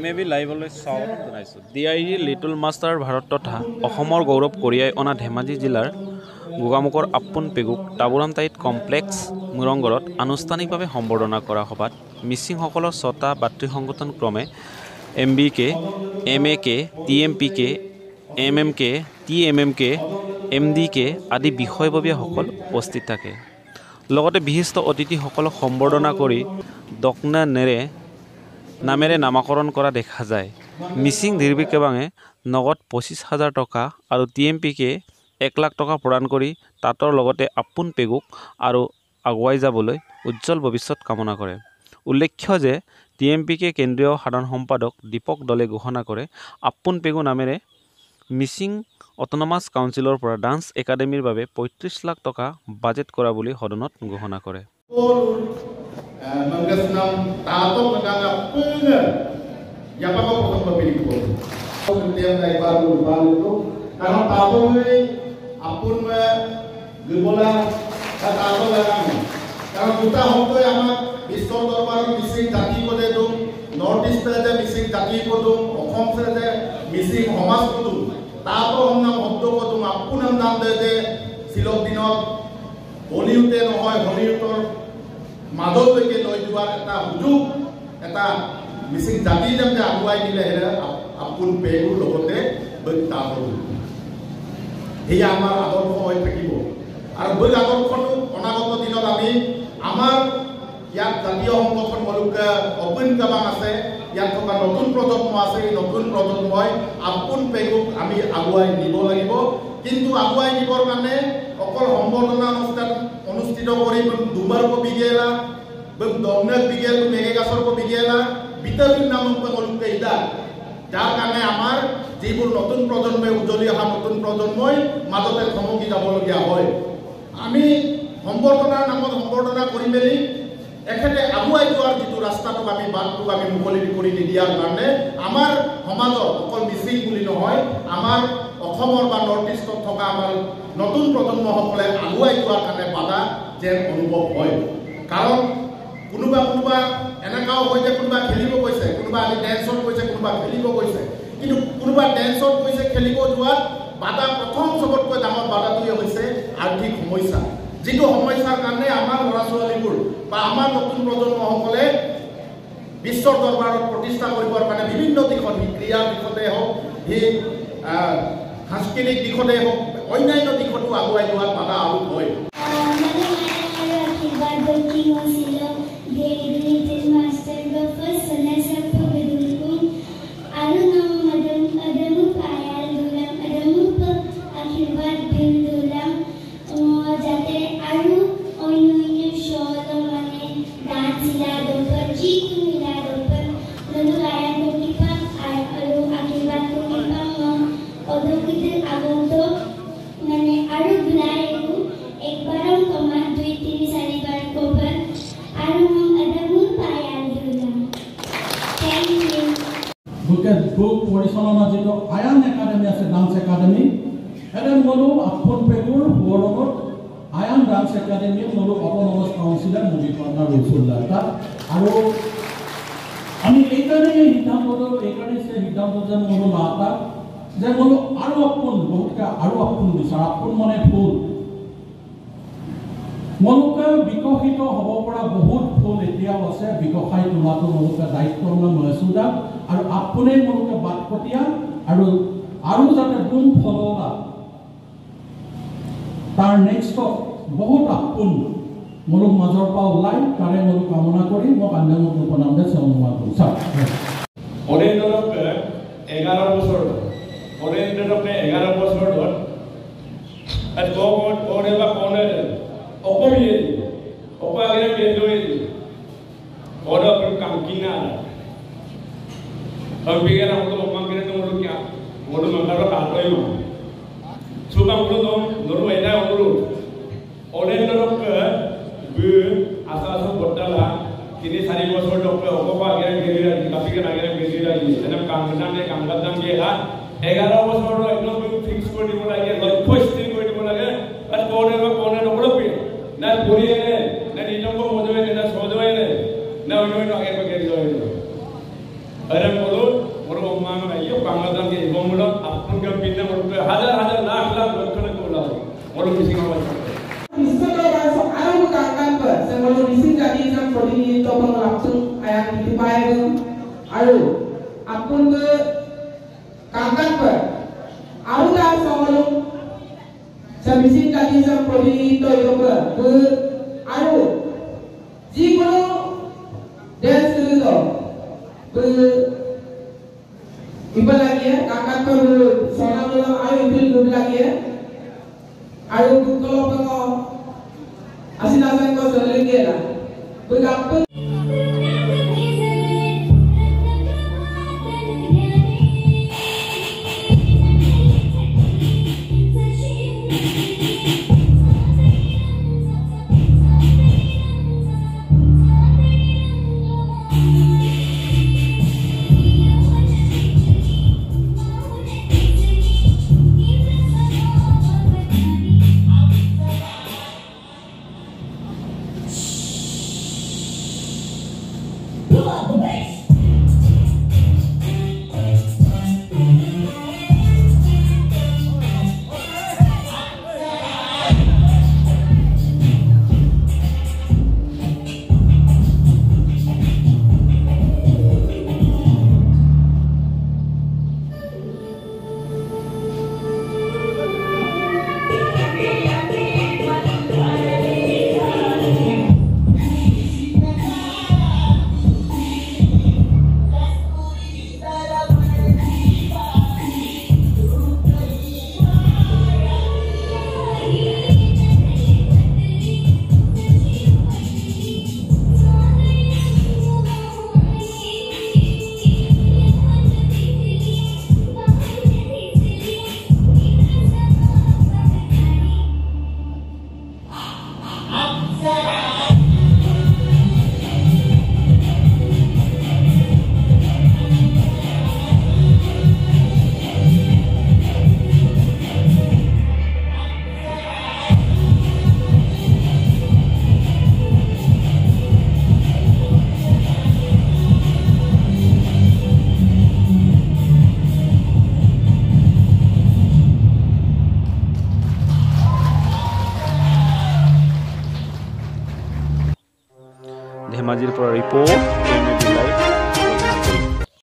MAB লাইভলৈ স্বাগতম জনাইছোঁ। DID little master Bharat তথা অসমৰ গৌৰৱ কঢ়িয়াই অনা ধেমাজি জিলাৰ গোগামুখৰ আপোন পেগুক টাবুৰামতাইত কমপ্লেক্স মুৰংঘৰত আনুষ্ঠানিকভাৱে সম্বৰ্ধনা কৰা সভাত মিচিংসকলৰ 6টা ভাতৃ সংগঠন ক্ৰমে MBK, MAK, TMPK, MMK, TMMK, MDK আদি বিষয়ববীয়াসকল উপস্থিত থাকে। লগতে বিশিষ্ট অতিথিসকলক সম্বৰ্ধনা কৰি দকনা নেৰে নামেৰে নামাকৰণ কৰা দেখা যায়। মিচিং নিৰ্বিকেবাঙে নগদ 25,000 টকা আৰু TMPK 1 লাখ টকা প্ৰদান কৰি তাঁতৰ লগতে আপোন পেগুক আৰু আগুৱাই যাবলৈ উজ্জ্বল ভৱিষ্যত কামনা কৰে। উল্লেখ্য যে TMPK কেন্দ্ৰীয় সাধাৰণ সম্পাদক দীপক দলে ঘোষণা কৰে আপোন পেগু নামেৰে মিচিং অট'নমাছ কাউন্সিলৰ পৰা ডান্স একাডেমীৰ বাবে 35 লাখ টকা বাজেট কৰা বুলি সদনত ঘোষণা কৰে। Mengesnam tatok negara pengen yang apa potong berbeda pun. Setiap dari baru itu karena tatok ini apun gebola tatok lagi. Karena kita hoto yang bistor dorbar missing jati ko de dum, North East de missing jati ko dum, Okhom de missing homas ko dum. Tatok हमना hoto ko dum apun हम नाम de silok dinot Hollywood নহয় Hollywoodৰ মাদলৈকে লৈ যোৱাৰ এটা সুযোগ এটা মিচিং জাতি যেনে আগুৱাই দিলে আপোন পেগুৰ লগতে বৈতাবোৰ এয়া আমাৰ আদৰ্শ হৈ থাকিব আৰু বৈ আদৰ্শটো অনাগত দিনত আমি আমাৰ ইয়াত জাতীয় সংগঠন মলুক অপেন কাবাং আছে ইয়াত থকা নতুন প্ৰজন্ম আছে এই নতুন প্ৰজন্মই আপোন পেগুক আমি আগুৱাই নিব লাগিব কিন্তু আগুৱাই নিবৰ কাৰণে অকল সম্বৰ্ধনা অনুষ্ঠান অনুষ্ঠিত কৰি দুবাৰ কো বিগেলা দমনে বিগেল মেগাসৰ কো বিগেলা বিতৰণ নামক কলকে ইদা যাৰ কাৰণে আমাৰ যিবোৰ নতুন প্ৰজন্মই উজ্জ্বলি অহা নতুন প্ৰজন্মই মাজতে থমকি যাবলগীয়া হয় আমি সম্বৰ্ধনাৰ নামত সম্বৰ্ধনা কৰি মেলি এখেতে আগুৱাই যোৱাৰ যিটো ৰাস্তাটোক আমি বাটটোক আমি মুকলি কৰি নিদিয়াৰ কাৰণে আমাৰ সমাজৰ অকল মিচিং বুলি নহয় আমাৰ অসমৰ বা নৰ্থ ইষ্টত থকা আমাৰ নতুন প্ৰজন্মসকলে আগুৱাই যোৱাৰ কাৰণে বাধা যেন অনুভৱ হয় কাৰণ কোনোবা এনেকাও হয় যে কোনোবা খেলিব গৈছে কোনোবা আজি ডেন্সত গৈছে কোনোবা খেলিব গৈছে কিন্তু কোনোবা ডেন্সত গৈছে খেলিব যোৱাত বাধা প্ৰথম চবতকৈ ডাঙৰ বাধাটোৱে হৈছে আৰ্থিক সমস্যা যিটো সমস্যাৰ কাৰণে আমাৰ ল'ৰা ছোৱালীবোৰ বা আমাৰ নতুন প্ৰজন্মসকলে বিশ্বৰ দৰবাৰত প্ৰতিষ্ঠা কৰিবৰ কাৰণে বিভিন্ন দিশত ক্ৰীড়া দিশতে হওক সেই সাংস্কৃতিক দিশতে হওক অন্যান্য দিশতো আগুৱাই যোৱাত বাধা আৰোপ হয় পৰিচালনা যিটো আয়ান একাডেমি আছে ডান্স একাডেমি এডেন মনো আপোন পেগুৰ বৰগত আয়ান ডান্স একাডেমি মনো অট'নমাছ কাউন্সিলৰ নৱীকৰণ ৰৈছুল্লাহ তাত আৰু আমি এইকাৰণে সিদ্ধান্ত যে মনো লাটা যে মনো আৰু আপোন বহুতকে আৰু আপোন বিচাৰ আপোন মানে ফুল মনোকে বিকশিত হ'ব পৰা বহুত ফুল এতিয়াও আছে বিকশাই তোলাটো মনোকে দায়িত্ব মহসুদা আৰু আপোনে মনোকে বাটপটীয়া আৰু যাতে গুণ ফলবা তাৰ নেক্সটত বহুত আপোন মনোক মাজৰ পৰা ওলাই তাৰে মনো কামনা কৰি মই আন্দোলন উপনাম দে অনুমান কৰিছোঁ অৰেন্দ্ৰক 11 বছৰ অৰেন্দ্ৰকে 11 বছৰ ধৰ আৰু কোনে বা কোনে অকমিয়ে অপাগৰে বেদৈ অৰ্ডাৰ কাম কিনা और बिगेर हम तो मम्मा करे तो मोर क्या मोर मंगारो काटोय मा सुबा मोर तो नोरो एदा ओरो ओरेंडरक बे आसा आसा बट्टाला किने सारी बছর ডক্টর অকপা আগে গেরিরা কাপিকে আগে গেরিরা এনে কামদানে কামদান গেলা 11 বছর একদম ফিক্স করে দিব লাগে লক্ষ্য স্থির করে দিব লাগে আর কোনে নকলপি না পরিয়ে না নিলম্ব মজবে না সজবে না ওই আগে গেরিরা Ada mulut, orang omang ayo Bangladesh ke ibu mulut, apun ke pindah mulut hajar lakh berkena kulau, orang bising awal. Misalnya so alam kangen ber, sebelum bising jadi jam ini itu langsung ayam dibayar, alu, apun ke kangen ber, alu dah sebelum sebising jadi jam ini itu ber, alu, jika dance itu ibu lagi ya, kakak per soal dalam ayu ibu lagi ya, ayu kalau pengo asin asin kau selagi lah, berapa? ধেমাজিৰ পৰা report